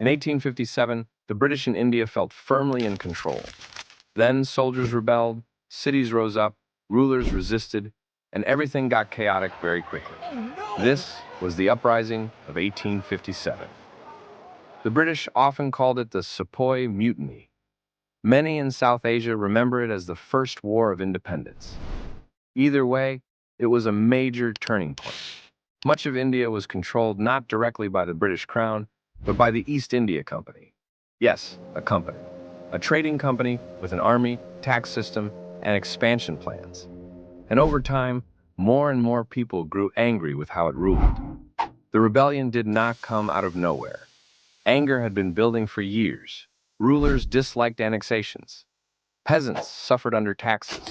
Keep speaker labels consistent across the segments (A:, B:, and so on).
A: In 1857, the British in India felt firmly in control. Then soldiers rebelled, cities rose up, rulers resisted, and everything got chaotic very quickly. This was the uprising of 1857. The British often called it the Sepoy Mutiny. Many in South Asia remember it as the First War of Independence. Either way, it was a major turning point. Much of India was controlled not directly by the British Crown, but by the East India Company. Yes, a company. A trading company with an army, tax system, and expansion plans. And over time, more and more people grew angry with how it ruled. The rebellion did not come out of nowhere. Anger had been building for years. Rulers disliked annexations. Peasants suffered under taxes.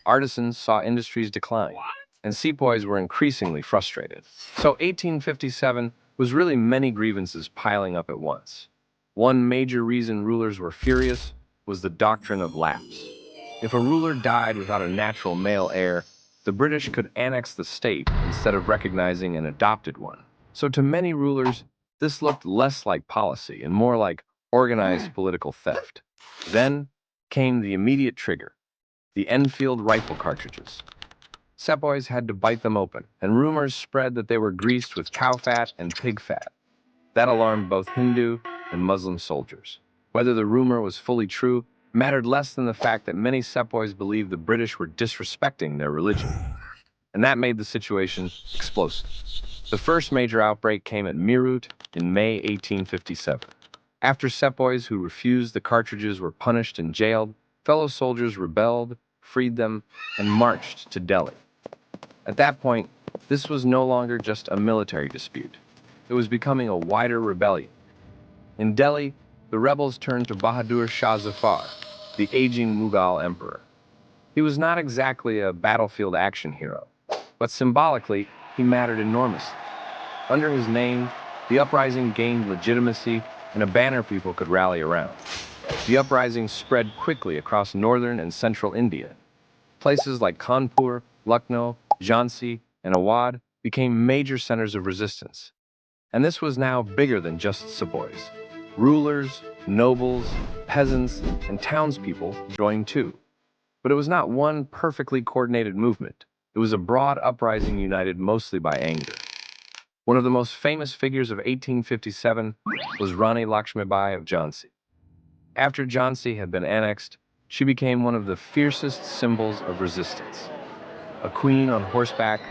A: Artisans saw industries decline. And sepoys were increasingly frustrated. So 1857 was really many grievances piling up at once. One major reason rulers were furious was the doctrine of lapse. If a ruler died without a natural male heir, the British could annex the state instead of recognizing an adopted one. So to many rulers, this looked less like policy and more like organized political theft. Then came the immediate trigger, the Enfield rifle cartridges. Sepoys had to bite them open, and rumors spread that they were greased with cow fat and pig fat. That alarmed both Hindu and Muslim soldiers. Whether the rumor was fully true mattered less than the fact that many sepoys believed the British were disrespecting their religion. And that made the situation explosive. The first major outbreak came at Meerut in May 1857. After sepoys who refused the cartridges were punished and jailed, fellow soldiers rebelled, freed them, and marched to Delhi. At that point, this was no longer just a military dispute. It was becoming a wider rebellion. In Delhi, the rebels turned to Bahadur Shah Zafar, the aging Mughal emperor. He was not exactly a battlefield action hero, but symbolically, he mattered enormously. Under his name, the uprising gained legitimacy and a banner people could rally around. The uprising spread quickly across northern and central India. Places like Kanpur, Lucknow, Jhansi, and Awadh became major centers of resistance. And this was now bigger than just sepoys. Rulers, nobles, peasants, and townspeople joined too. But it was not one perfectly coordinated movement. It was a broad uprising united mostly by anger. One of the most famous figures of 1857 was Rani Lakshmibai of Jhansi. After Jhansi had been annexed, she became one of the fiercest symbols of resistance. A queen on horseback,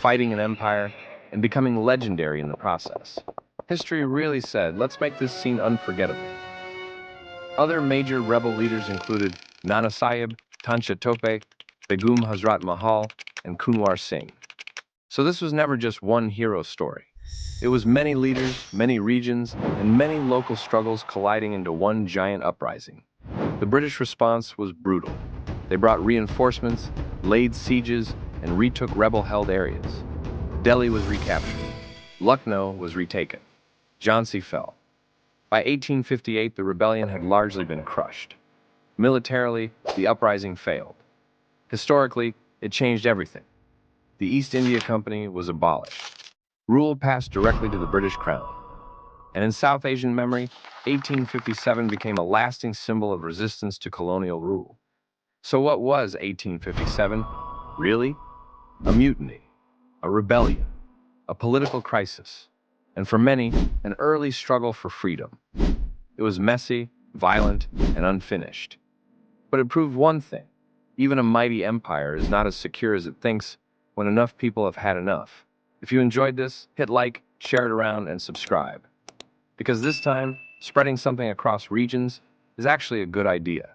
A: fighting an empire, and becoming legendary in the process. History really said, let's make this scene unforgettable. Other major rebel leaders included Nana Sahib, Tancha Tope, Begum Hazrat Mahal, and Kunwar Singh. So this was never just one hero story. It was many leaders, many regions, and many local struggles colliding into one giant uprising. The British response was brutal. They brought reinforcements, laid sieges, and retook rebel-held areas. Delhi was recaptured. Lucknow was retaken. Jhansi fell. By 1858, the rebellion had largely been crushed. Militarily, the uprising failed. Historically, it changed everything. The East India Company was abolished. Rule passed directly to the British Crown. And in South Asian memory, 1857 became a lasting symbol of resistance to colonial rule. So what was 1857? Really? A mutiny, a rebellion, a political crisis, and for many, an early struggle for freedom. It was messy, violent, and unfinished. But it proved one thing. Even a mighty empire is not as secure as it thinks when enough people have had enough. If you enjoyed this, hit like, share it around, and subscribe. Because this time, spreading something across regions is actually a good idea.